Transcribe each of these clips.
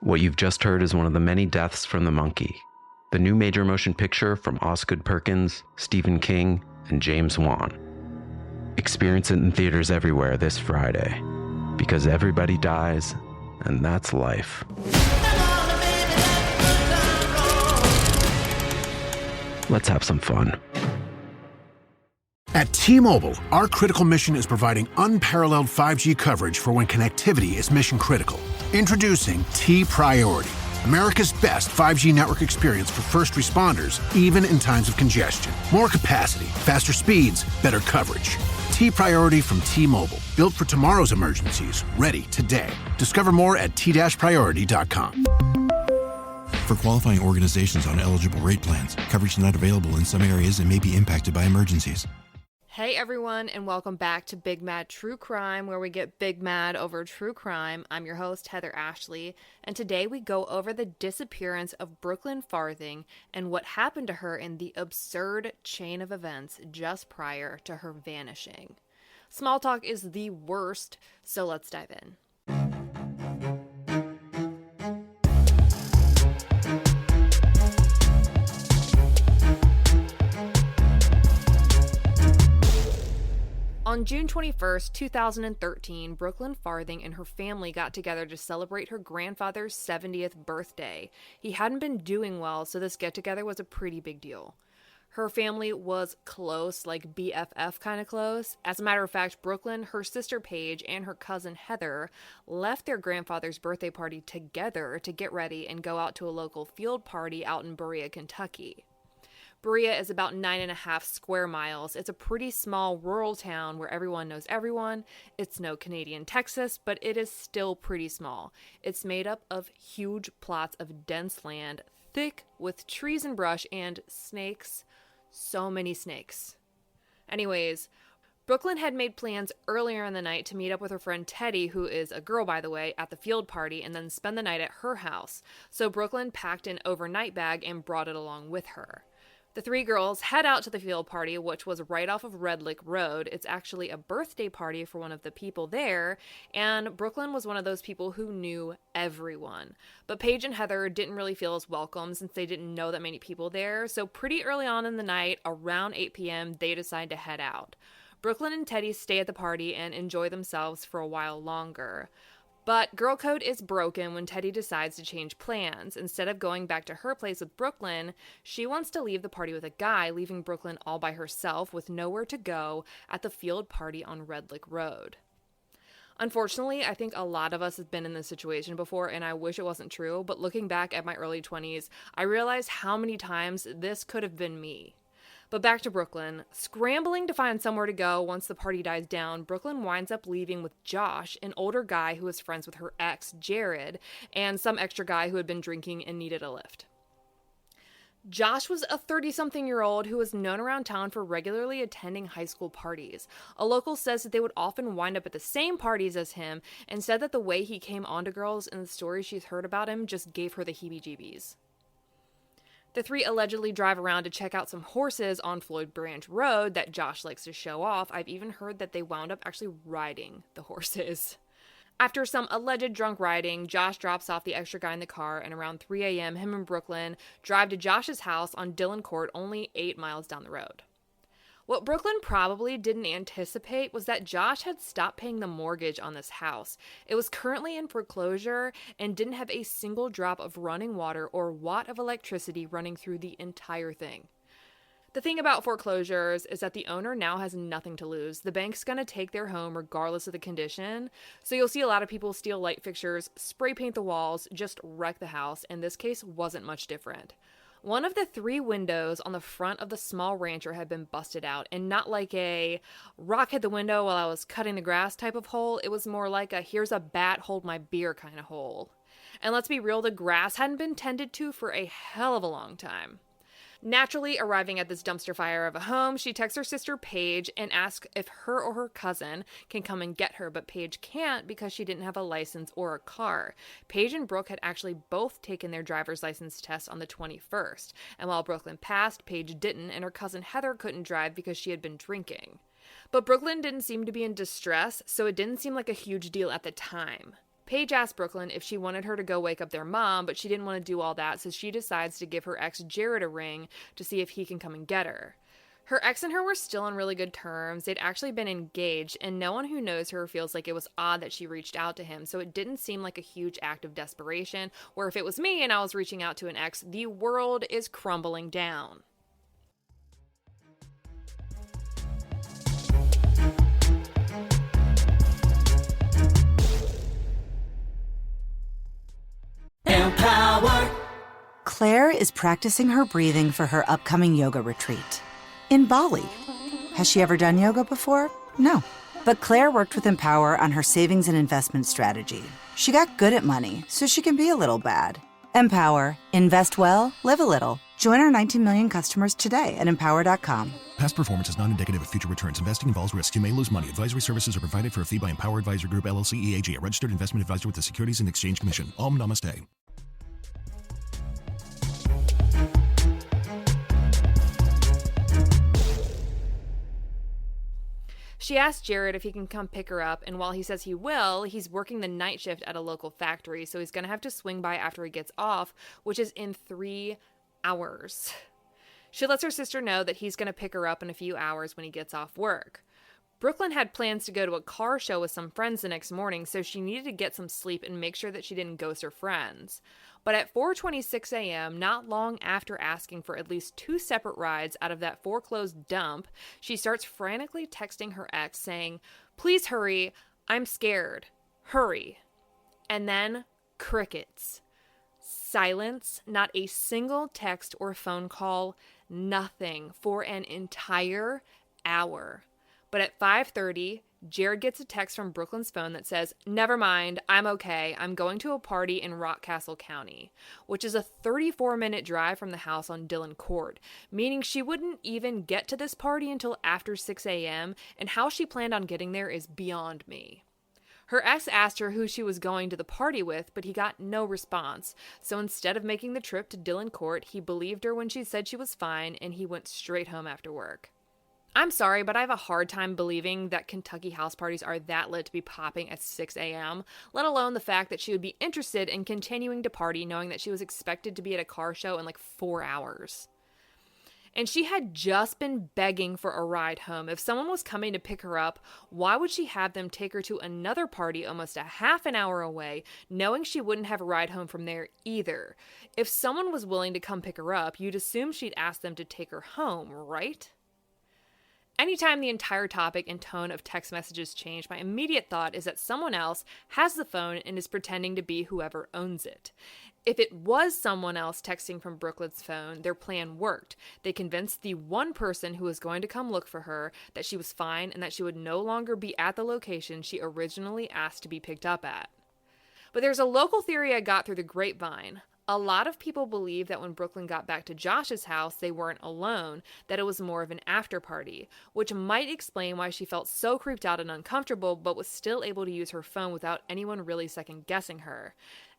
What you've just heard is one of the many deaths from the monkey, the new major motion picture from Osgood Perkins, Stephen King, and James Wan. Experience it in theaters everywhere this Friday, because everybody dies, and that's life. Let's have some fun. At T-Mobile, our critical mission is providing unparalleled 5G coverage for when connectivity is mission critical. Introducing T-Priority, America's best 5G network experience for first responders, even in times of congestion. More capacity, faster speeds, better coverage. T-Priority from T-Mobile, built for tomorrow's emergencies, ready today. Discover more at t-priority.com. For qualifying organizations on eligible rate plans, coverage not available in some areas and may be impacted by emergencies. Hey everyone, and welcome back to Big Mad True Crime, where we get big mad over true crime. I'm your host, Heather Ashley, and today we go over the disappearance of Brookelyn Farthing and what happened to her in the absurd chain of events just prior to her vanishing. Small talk is the worst, so let's dive in. On June 21st, 2013, Brookelyn Farthing and her family got together to celebrate her grandfather's 70th birthday. He hadn't been doing well, so this get-together was a pretty big deal. Her family was close, like BFF kind of close. As a matter of fact, Brookelyn, her sister Paige, and her cousin Heather left their grandfather's birthday party together to get ready and go out to a local field party out in Berea, Kentucky. Berea is about 9.5 square miles. It's a pretty small rural town where everyone knows everyone. It's no Canadian Texas, but it is still pretty small. It's made up of huge plots of dense land, thick with trees and brush and snakes. So many snakes. Anyways, Brookelyn had made plans earlier in the night to meet up with her friend Teddy, who is a girl by the way, at the field party and then spend the night at her house. So Brookelyn packed an overnight bag and brought it along with her. The three girls head out to the field party, which was right off of Red Lick Road. It's actually a birthday party for one of the people there, and Brookelyn was one of those people who knew everyone. But Paige and Heather didn't really feel as welcome since they didn't know that many people there, so pretty early on in the night, around 8 p.m., they decide to head out. Brookelyn and Teddy stay at the party and enjoy themselves for a while longer. But girl code is broken when Teddy decides to change plans. Instead of going back to her place with Brookelyn, she wants to leave the party with a guy, leaving Brookelyn all by herself with nowhere to go at the field party on Red Lick Road. Unfortunately, I think a lot of us have been in this situation before, and I wish it wasn't true, but looking back at my early 20s, I realized how many times this could have been me. But back to Brookelyn. Scrambling to find somewhere to go once the party dies down, Brookelyn winds up leaving with Josh, an older guy who was friends with her ex, Jared, and some extra guy who had been drinking and needed a lift. Josh was a 30-something-year-old who was known around town for regularly attending high school parties. A local says that they would often wind up at the same parties as him, and said that the way he came on to girls and the stories she's heard about him just gave her the heebie-jeebies. The three allegedly drive around to check out some horses on Floyd Branch Road that Josh likes to show off. I've even heard that they wound up actually riding the horses. After some alleged drunk riding, Josh drops off the extra guy in the car, and around 3 a.m., him and Brookelyn drive to Josh's house on Dillon Court, only 8 miles down the road. What Brookelyn probably didn't anticipate was that Josh had stopped paying the mortgage on this house. It was currently in foreclosure and didn't have a single drop of running water or watt of electricity running through the entire thing. The thing about foreclosures is that the owner now has nothing to lose. The bank's going to take their home regardless of the condition. So you'll see a lot of people steal light fixtures, spray paint the walls, just wreck the house, and this case wasn't much different. One of the 3 windows on the front of the small rancher had been busted out, and not like a rock hit the window while I was cutting the grass type of hole. It was more like a here's a bat, hold my beer kind of hole. And let's be real, the grass hadn't been tended to for a hell of a long time. Naturally, arriving at this dumpster fire of a home, she texts her sister Paige and asks if her or her cousin can come and get her, but Paige can't because she didn't have a license or a car. Paige and Brooke had actually both taken their driver's license test on the 21st, and while Brookelyn passed, Paige didn't, and her cousin Heather couldn't drive because she had been drinking. But Brookelyn didn't seem to be in distress, so it didn't seem like a huge deal at the time. Paige asked Brooklyn if she wanted her to go wake up their mom, but she didn't want to do all that, so she decides to give her ex Jared a ring to see if he can come and get her. Her ex and her were still on really good terms. They'd actually been engaged, and no one who knows her feels like it was odd that she reached out to him, so it didn't seem like a huge act of desperation, where if it was me and I was reaching out to an ex, the world is crumbling down. Empower. Claire is practicing her breathing for her upcoming yoga retreat in Bali. Has she ever done yoga before? No. But Claire worked with Empower on her savings and investment strategy. She got good at money, so she can be a little bad. Empower. Invest well, live a little. Join our 19 million customers today at empower.com. Past performance is not indicative of future returns. Investing involves risks. You may lose money. Advisory services are provided for a fee by Empower Advisor Group, LLC, EAG, a registered investment advisor with the Securities and Exchange Commission. Om Namaste. She asked Jared if he can come pick her up, and while he says he will, he's working the night shift at a local factory, so he's going to have to swing by after he gets off, which is in 3 hours. She lets her sister know that he's going to pick her up in a few hours when he gets off work. Brooklyn had plans to go to a car show with some friends the next morning, so she needed to get some sleep and make sure that she didn't ghost her friends. But at 4:26 a.m., not long after asking for at least 2 separate rides out of that foreclosed dump, she starts frantically texting her ex saying, "Please hurry, I'm scared, hurry." And then crickets. Silence, not a single text or phone call, nothing for an entire hour. But at 5:30, Jared gets a text from Brooklyn's phone that says, "Never mind, I'm okay. I'm going to a party in Rockcastle County," which is a 34-minute drive from the house on Dillon Court, meaning she wouldn't even get to this party until after 6 a.m., and how she planned on getting there is beyond me. Her ex asked her who she was going to the party with, but he got no response, so instead of making the trip to Dillon Court, he believed her when she said she was fine, and he went straight home after work. I'm sorry, but I have a hard time believing that Kentucky house parties are that lit to be popping at 6 a.m., let alone the fact that she would be interested in continuing to party knowing that she was expected to be at a car show in like 4 hours. And she had just been begging for a ride home. If someone was coming to pick her up, why would she have them take her to another party almost a half an hour away, knowing she wouldn't have a ride home from there either? If someone was willing to come pick her up, you'd assume she'd ask them to take her home, right? Anytime the entire topic and tone of text messages change, my immediate thought is that someone else has the phone and is pretending to be whoever owns it. If it was someone else texting from Brooklyn's phone, their plan worked. They convinced the one person who was going to come look for her that she was fine and that she would no longer be at the location she originally asked to be picked up at. But there's a local theory I got through the grapevine. A lot of people believe that when Brooklyn got back to Josh's house, they weren't alone, that it was more of an after party, which might explain why she felt so creeped out and uncomfortable, but was still able to use her phone without anyone really second-guessing her.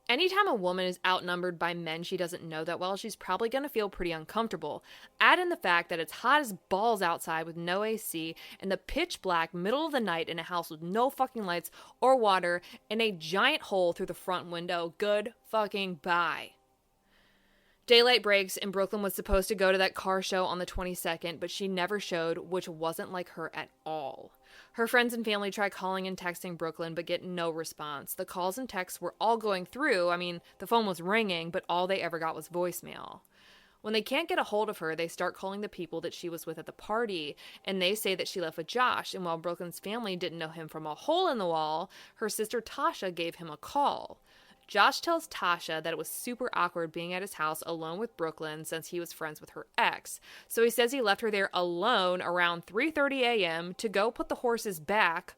Anytime a woman is outnumbered by men she doesn't know that well, she's probably going to feel pretty uncomfortable. Add in the fact that it's hot as balls outside with no AC in the pitch black middle of the night in a house with no fucking lights or water and a giant hole through the front window. Good fucking bye. Daylight breaks and Brooklyn was supposed to go to that car show on the 22nd, but she never showed, which wasn't like her at all. Her friends and family try calling and texting Brooklyn, but get no response. The calls and texts were all going through. I mean, the phone was ringing, but all they ever got was voicemail. When they can't get a hold of her, they start calling the people that she was with at the party, and they say that she left with Josh, and while Brooklyn's family didn't know him from a hole in the wall, her sister Tasha gave him a call. Josh tells Tasha that it was super awkward being at his house alone with Brooklyn since he was friends with her ex. So he says he left her there alone around 3:30 a.m. to go put the horses back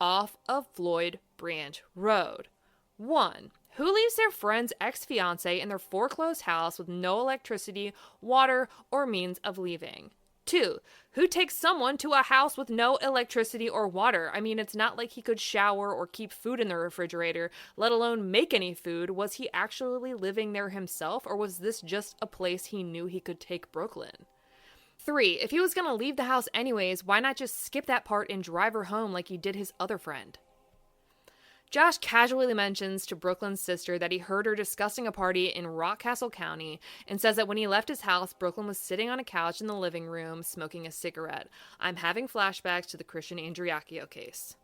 off of Floyd Branch Road. 1. Who leaves their friend's ex-fiance in their foreclosed house with no electricity, water, or means of leaving? 2. Who takes someone to a house with no electricity or water? I mean, it's not like he could shower or keep food in the refrigerator, let alone make any food. Was he actually living there himself, or was this just a place he knew he could take Brooklyn? 3. If he was going to leave the house anyways, why not just skip that part and drive her home like he did his other friend? Josh casually mentions to Brooklyn's sister that he heard her discussing a party in Rockcastle County and says that when he left his house, Brooklyn was sitting on a couch in the living room smoking a cigarette. I'm having flashbacks to the Christian Andriacchio case.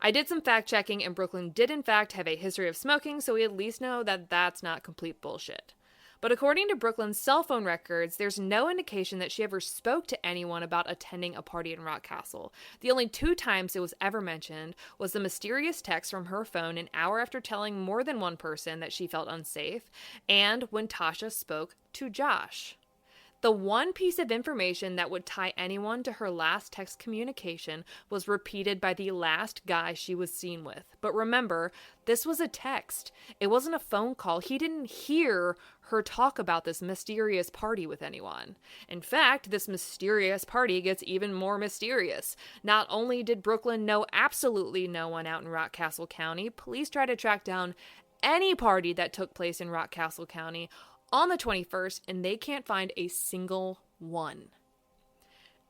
I did some fact checking, and Brooklyn did in fact have a history of smoking, so we at least know that that's not complete bullshit. But according to Brooklyn's cell phone records, there's no indication that she ever spoke to anyone about attending a party in Rockcastle. The only 2 times it was ever mentioned was the mysterious text from her phone an hour after telling more than one person that she felt unsafe, and when Tasha spoke to Josh. The one piece of information that would tie anyone to her last text communication was repeated by the last guy she was seen with. But remember, this was a text. It wasn't a phone call. He didn't hear her talk about this mysterious party with anyone. In fact, this mysterious party gets even more mysterious. Not only did Brooklyn know absolutely no one out in Rockcastle County, police tried to track down any party that took place in Rockcastle County on the 21st, and they can't find a single one.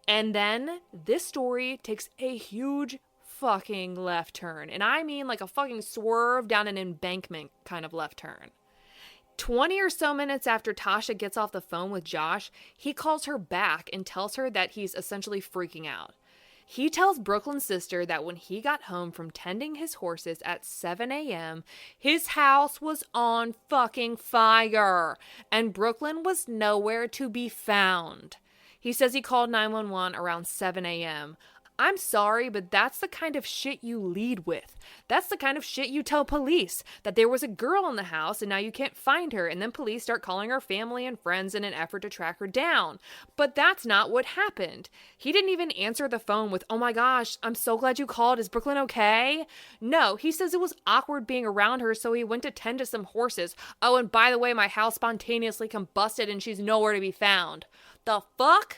And then this story takes a huge fucking left turn. And I mean like a fucking swerve down an embankment kind of left turn. 20 or so minutes after Tasha gets off the phone with Josh, he calls her back and tells her that he's essentially freaking out. He tells Brooklyn's sister that when he got home from tending his horses at 7 a.m., his house was on fucking fire, and Brooklyn was nowhere to be found. He says he called 911 around 7 a.m. I'm sorry, but that's the kind of shit you lead with. That's the kind of shit you tell police, that there was a girl in the house and now you can't find her, and then police start calling her family and friends in an effort to track her down. But that's not what happened. He didn't even answer the phone with, "Oh my gosh, I'm so glad you called. Is Brooklyn okay?" No, he says it was awkward being around her, so he went to tend to some horses. Oh, and by the way, my house spontaneously combusted and she's nowhere to be found. The fuck?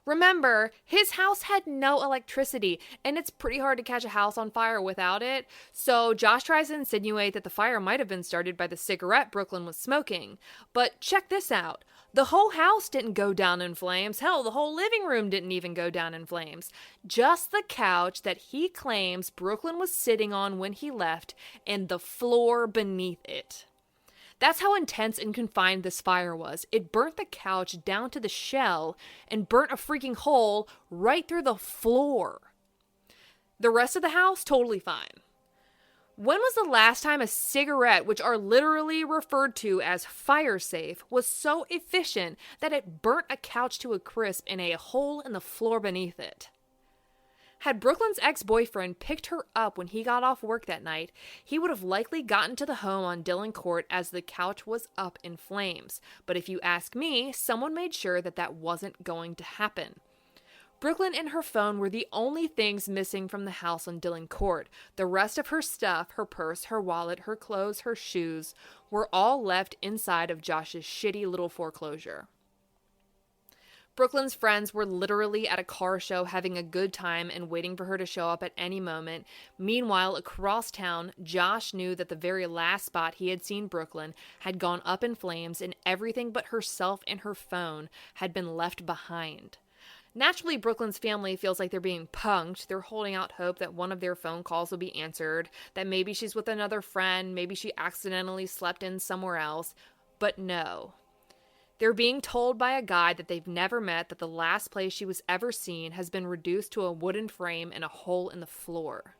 Remember, his house had no electricity, and it's pretty hard to catch a house on fire without it. So Josh tries to insinuate that the fire might have been started by the cigarette Brooklyn was smoking. But check this out. The whole house didn't go down in flames. Hell, the whole living room didn't even go down in flames. Just the couch that he claims Brooklyn was sitting on when he left, and the floor beneath it. That's how intense and confined this fire was. It burnt the couch down to the shell and burnt a freaking hole right through the floor. The rest of the house, totally fine. When was the last time a cigarette, which are literally referred to as fire safe, was so efficient that it burnt a couch to a crisp in a hole in the floor beneath it? Had Brooklyn's ex-boyfriend picked her up when he got off work that night, he would have likely gotten to the home on Dillon Court as the couch was up in flames. But if you ask me, someone made sure that that wasn't going to happen. Brooklyn and her phone were the only things missing from the house on Dillon Court. The rest of her stuff, her purse, her wallet, her clothes, her shoes, were all left inside of Josh's shitty little foreclosure. Brooklyn's friends were literally at a car show having a good time and waiting for her to show up at any moment. Meanwhile, across town, Josh knew that the very last spot he had seen Brooklyn had gone up in flames and everything but herself and her phone had been left behind. Naturally, Brooklyn's family feels like they're being punked. They're holding out hope that one of their phone calls will be answered, that maybe she's with another friend, maybe she accidentally slept in somewhere else. But no. They're being told by a guy that they've never met that the last place she was ever seen has been reduced to a wooden frame and a hole in the floor.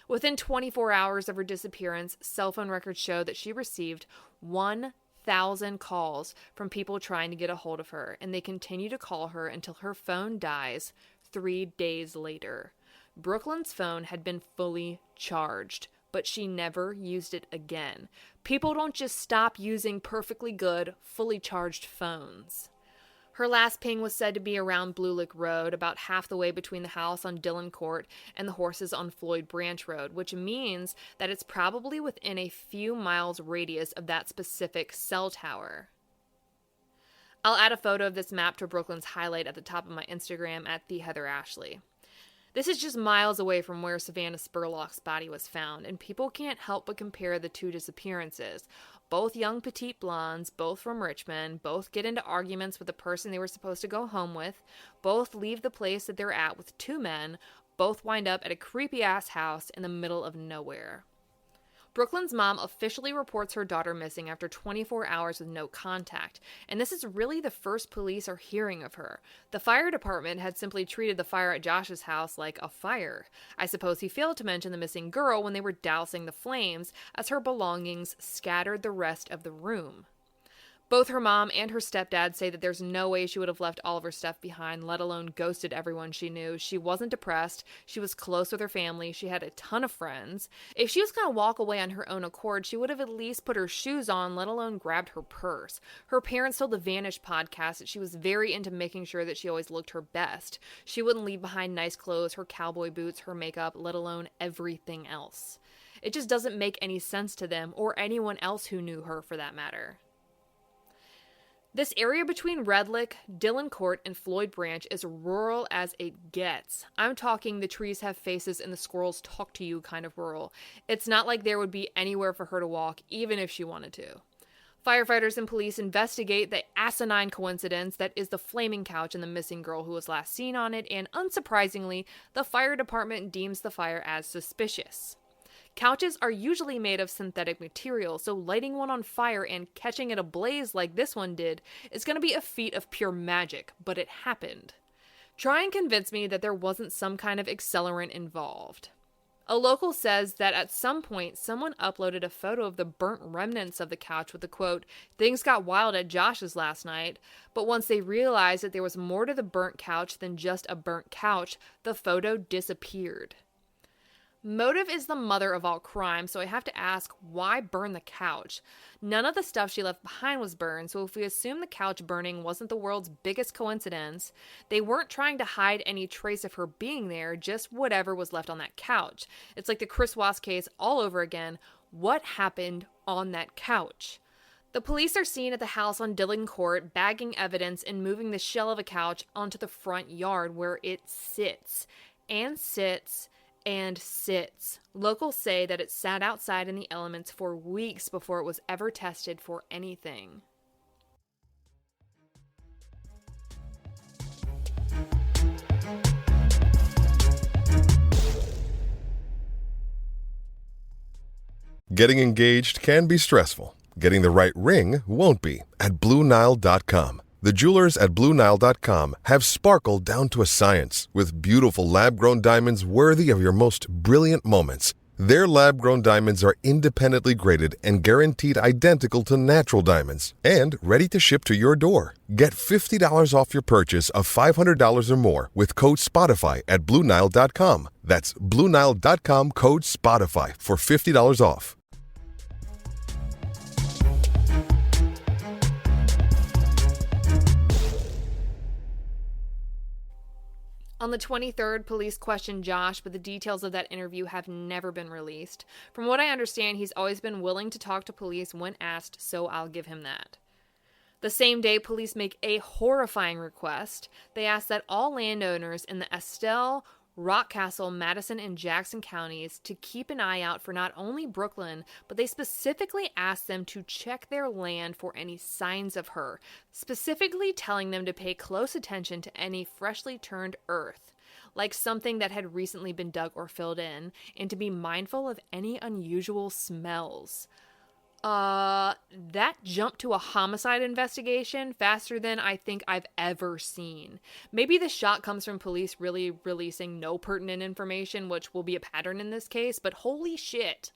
Within 24 hours of her disappearance, cell phone records show that she received 1,000 calls from people trying to get a hold of her, and they continue to call her until her phone dies 3 days later. Brooklyn's phone had been fully charged, but she never used it again. People don't just stop using perfectly good, fully charged phones. Her last ping was said to be around Blue Lick Road, about half the way between the house on Dillon Court and the horses on Floyd Branch Road, which means that it's probably within a few miles radius of that specific cell tower. I'll add a photo of this map to Brooklyn's highlight at the top of my Instagram at @TheHeatherAshley. This is just miles away from where Savannah Spurlock's body was found, and people can't help but compare the two disappearances. Both young petite blondes, both from Richmond, both get into arguments with the person they were supposed to go home with, both leave the place that they're at with two men, both wind up at a creepy-ass house in the middle of nowhere. Brooklyn's mom officially reports her daughter missing after 24 hours with no contact, and this is really the first police are hearing of her. The fire department had simply treated the fire at Josh's house like a fire. I suppose he failed to mention the missing girl when they were dousing the flames, as her belongings scattered the rest of the room. Both her mom and her stepdad say that there's no way she would have left all of her stuff behind, let alone ghosted everyone she knew. She wasn't depressed. She was close with her family. She had a ton of friends. If she was going to walk away on her own accord, she would have at least put her shoes on, let alone grabbed her purse. Her parents told the Vanish podcast that she was very into making sure that she always looked her best. She wouldn't leave behind nice clothes, her cowboy boots, her makeup, let alone everything else. It just doesn't make any sense to them, or anyone else who knew her for that matter. This area between Red Lick, Dillon Court, and Floyd Branch is rural as it gets. I'm talking the trees have faces and the squirrels talk to you kind of rural. It's not like there would be anywhere for her to walk, even if she wanted to. Firefighters and police investigate the asinine coincidence that is the flaming couch and the missing girl who was last seen on it, and unsurprisingly, the fire department deems the fire as suspicious. Couches are usually made of synthetic material, so lighting one on fire and catching it ablaze like this one did is going to be a feat of pure magic, but it happened. Try and convince me that there wasn't some kind of accelerant involved. A local says that at some point someone uploaded a photo of the burnt remnants of the couch with the quote, "Things got wild at Josh's last night," but once they realized that there was more to the burnt couch than just a burnt couch, the photo disappeared. Motive is the mother of all crime, so I have to ask, why burn the couch? None of the stuff she left behind was burned, so if we assume the couch burning wasn't the world's biggest coincidence, they weren't trying to hide any trace of her being there, just whatever was left on that couch. It's like the Chris Wass case all over again. What happened on that couch? The police are seen at the house on Dillon Court, bagging evidence and moving the shell of a couch onto the front yard where it sits. And sits. And sits. Locals say that it sat outside in the elements for weeks before it was ever tested for anything. Getting engaged can be stressful. Getting the right ring won't be at BlueNile.com. The jewelers at BlueNile.com have sparkle down to a science with beautiful lab-grown diamonds worthy of your most brilliant moments. Their lab-grown diamonds are independently graded and guaranteed identical to natural diamonds and ready to ship to your door. Get $50 off your purchase of $500 or more with code SPOTIFY at BlueNile.com. That's BlueNile.com, code SPOTIFY for $50 off. On the 23rd, police questioned Josh, but the details of that interview have never been released. From what I understand, he's always been willing to talk to police when asked, so I'll give him that. The same day, police make a horrifying request. They ask that all landowners in the Estelle, Rockcastle, Madison, and Jackson counties to keep an eye out for not only Brookelyn, but they specifically asked them to check their land for any signs of her, specifically telling them to pay close attention to any freshly turned earth, like something that had recently been dug or filled in, and to be mindful of any unusual smells. That jumped to a homicide investigation faster than I think I've ever seen. Maybe the shock comes from police really releasing no pertinent information, which will be a pattern in this case, but holy shit.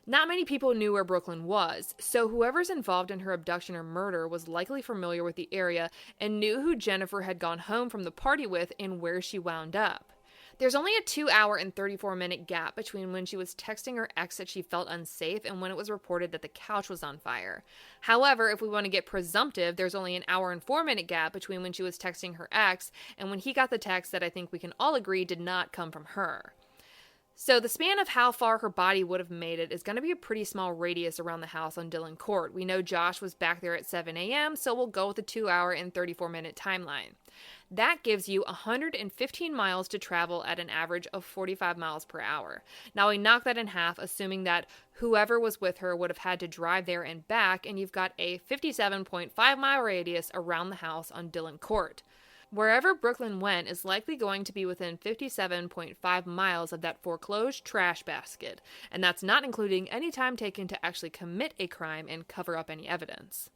Not many people knew where Brookelyn was, so whoever's involved in her abduction or murder was likely familiar with the area and knew who Jennifer had gone home from the party with and where she wound up. There's only a 2-hour and 34-minute gap between when she was texting her ex that she felt unsafe and when it was reported that the couch was on fire. However, if we want to get presumptive, there's only an hour and 4-minute gap between when she was texting her ex and when he got the text that I think we can all agree did not come from her. So the span of how far her body would have made it is going to be a pretty small radius around the house on Dillon Court. We know Josh was back there at 7 a.m., so we'll go with the 2-hour and 34-minute timeline. That gives you 115 miles to travel at an average of 45 miles per hour. Now we knock that in half, assuming that whoever was with her would have had to drive there and back, and you've got a 57.5-mile radius around the house on Dillon Court. Wherever Brookelyn went is likely going to be within 57.5 miles of that foreclosed trash basket, and that's not including any time taken to actually commit a crime and cover up any evidence.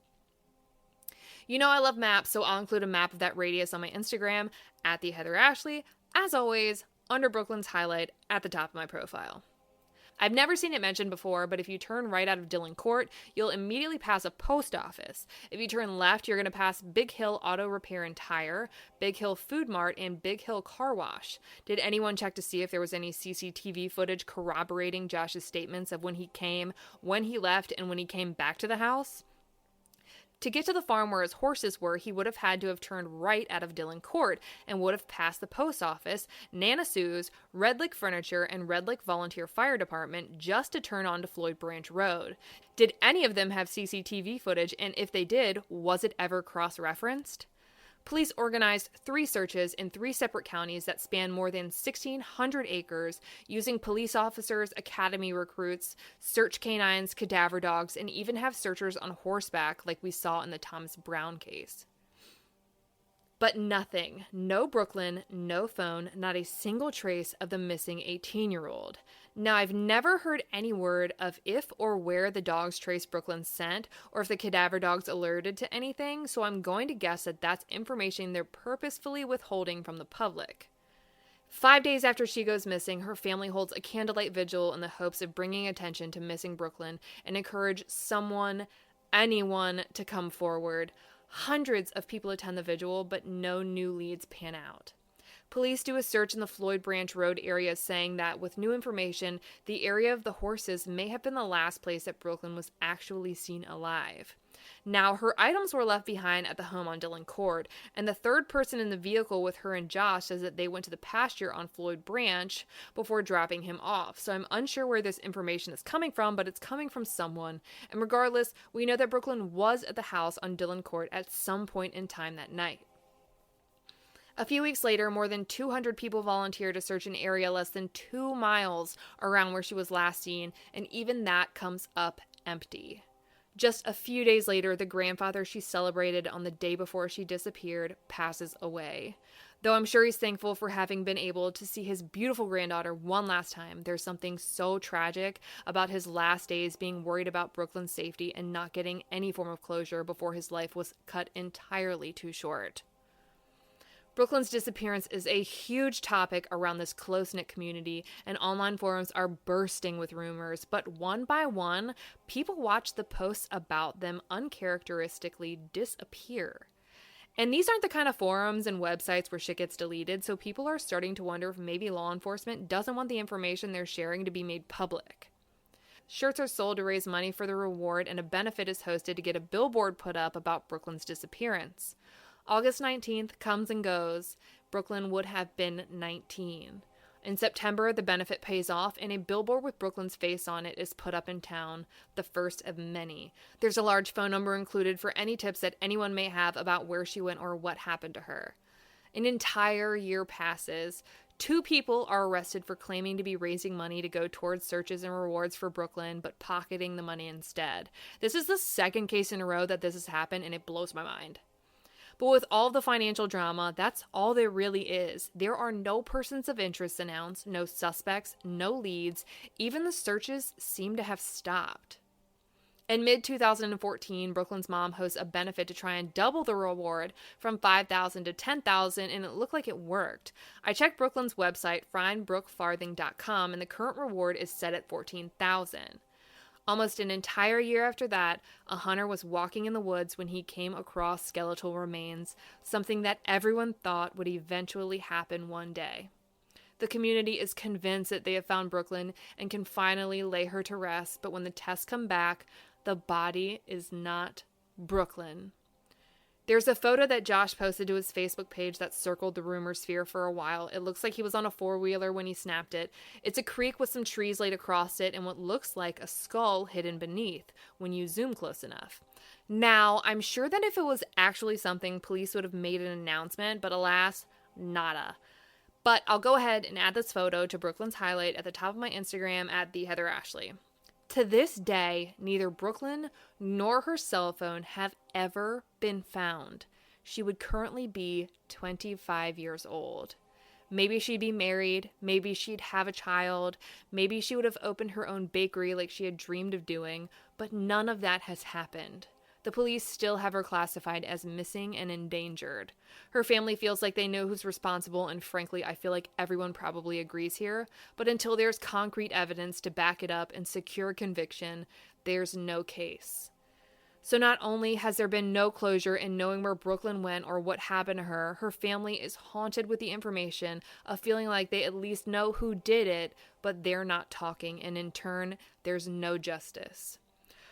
You know I love maps, so I'll include a map of that radius on my Instagram, at the Heather Ashley, as always, under Brookelyn's highlight at the top of my profile. I've never seen it mentioned before, but if you turn right out of Dillon Court, you'll immediately pass a post office. If you turn left, you're going to pass Big Hill Auto Repair and Tire, Big Hill Food Mart, and Big Hill Car Wash. Did anyone check to see if there was any CCTV footage corroborating Josh's statements of when he came, when he left, and when he came back to the house? To get to the farm where his horses were, he would have had to have turned right out of Dillon Court and would have passed the post office, Nana Sue's, Red Lake Furniture, and Red Lake Volunteer Fire Department just to turn onto Floyd Branch Road. Did any of them have CCTV footage, and if they did, was it ever cross-referenced? Police organized 3 searches in 3 separate counties that span more than 1,600 acres, using police officers, academy recruits, search canines, cadaver dogs, and even have searchers on horseback like we saw in the Thomas Brown case. But nothing. No Brookelyn, no phone, not a single trace of the missing 18-year-old. Now, I've never heard any word of if or where the dogs traced Brookelyn's scent, or if the cadaver dogs alerted to anything, so I'm going to guess that that's information they're purposefully withholding from the public. 5 days after she goes missing, her family holds a candlelight vigil in the hopes of bringing attention to missing Brookelyn and encourage someone, anyone, to come forward. Hundreds of people attend the vigil, but no new leads pan out. Police do a search in the Floyd Branch Road area, saying that with new information, the area of the horses may have been the last place that Brookelyn was actually seen alive. Now, her items were left behind at the home on Dillon Court, and the third person in the vehicle with her and Josh says that they went to the pasture on Floyd Branch before dropping him off. So I'm unsure where this information is coming from, but it's coming from someone. And regardless, we know that Brookelyn was at the house on Dillon Court at some point in time that night. A few weeks later, more than 200 people volunteered to search an area less than 2 miles around where she was last seen, and even that comes up empty. Just a few days later, the grandfather she celebrated on the day before she disappeared passes away. Though I'm sure he's thankful for having been able to see his beautiful granddaughter one last time, there's something so tragic about his last days being worried about Brookelyn's safety and not getting any form of closure before his life was cut entirely too short. Brookelyn's disappearance is a huge topic around this close-knit community, and online forums are bursting with rumors, but one by one, people watch the posts about them uncharacteristically disappear. And these aren't the kind of forums and websites where shit gets deleted, so people are starting to wonder if maybe law enforcement doesn't want the information they're sharing to be made public. Shirts are sold to raise money for the reward, and a benefit is hosted to get a billboard put up about Brookelyn's disappearance. August 19th comes and goes. Brookelyn would have been 19. In September, the benefit pays off, and a billboard with Brookelyn's face on it is put up in town, the first of many. There's a large phone number included for any tips that anyone may have about where she went or what happened to her. An entire year passes. 2 people are arrested for claiming to be raising money to go towards searches and rewards for Brookelyn, but pocketing the money instead. This is the second case in a row that this has happened, and it blows my mind. But with all the financial drama, that's all there really is. There are no persons of interest announced, no suspects, no leads. Even the searches seem to have stopped. In mid-2014, Brookelyn's mom hosts a benefit to try and double the reward from $5,000 to $10,000, and it looked like it worked. I checked Brookelyn's website, findbrookfarthing.com, and the current reward is set at $14,000. Almost an entire year after that, a hunter was walking in the woods when he came across skeletal remains, something that everyone thought would eventually happen one day. The community is convinced that they have found Brookelyn and can finally lay her to rest, but when the tests come back, the body is not Brookelyn. There's a photo that Josh posted to his Facebook page that circled the rumor sphere for a while. It looks like he was on a 4-wheeler when he snapped it. It's a creek with some trees laid across it and what looks like a skull hidden beneath when you zoom close enough. Now, I'm sure that if it was actually something, police would have made an announcement, but alas, nada. But I'll go ahead and add this photo to Brookelyn's highlight at the top of my Instagram at the Heather Ashley. To this day, neither Brookelyn nor her cell phone have ever been found. she would currently be 25 years old. Maybe she'd be married, maybe she'd have a child, maybe she would have opened her own bakery like she had dreamed of doing, but none of that has happened. The police still have her classified as missing and endangered. Her family feels like they know who's responsible, and frankly, I feel like everyone probably agrees here, but until there's concrete evidence to back it up and secure conviction, there's no case. So not only has there been no closure in knowing where Brookelyn went or what happened to her, her family is haunted with the information of feeling like they at least know who did it, but they're not talking, and in turn, there's no justice.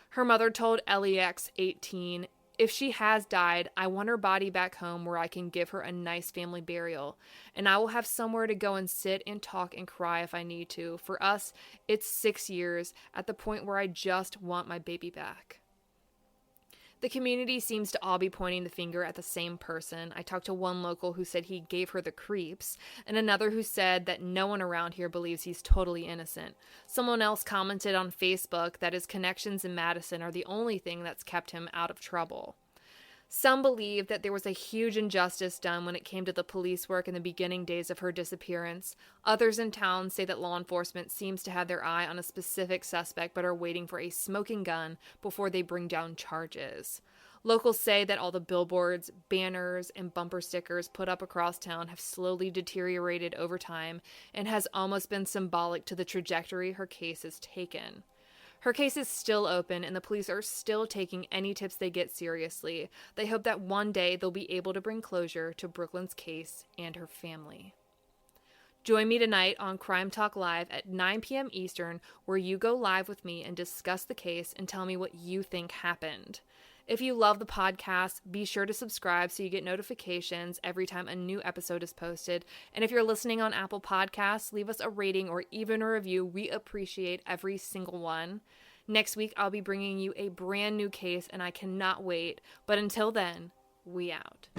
Her mother told LEX 18, "If she has died, I want her body back home where I can give her a nice family burial, and I will have somewhere to go and sit and talk and cry if I need to. For us, it's 6 years, at the point where I just want my baby back." The community seems to all be pointing the finger at the same person. I talked to one local who said he gave her the creeps, and another who said that no one around here believes he's totally innocent. Someone else commented on Facebook that his connections in Madison are the only thing that's kept him out of trouble. Some believe that there was a huge injustice done when it came to the police work in the beginning days of her disappearance. Others in town say that law enforcement seems to have their eye on a specific suspect but are waiting for a smoking gun before they bring down charges. Locals say that all the billboards, banners, and bumper stickers put up across town have slowly deteriorated over time and has almost been symbolic to the trajectory her case has taken. Her case is still open, and the police are still taking any tips they get seriously. They hope that one day they'll be able to bring closure to Brookelyn's case and her family. Join me tonight on Crime Talk Live at 9 p.m. Eastern, where you go live with me and discuss the case and tell me what you think happened. If you love the podcast, be sure to subscribe so you get notifications every time a new episode is posted. And if you're listening on Apple Podcasts, leave us a rating or even a review. We appreciate every single one. Next week, I'll be bringing you a brand new case, and I cannot wait. But until then, we out.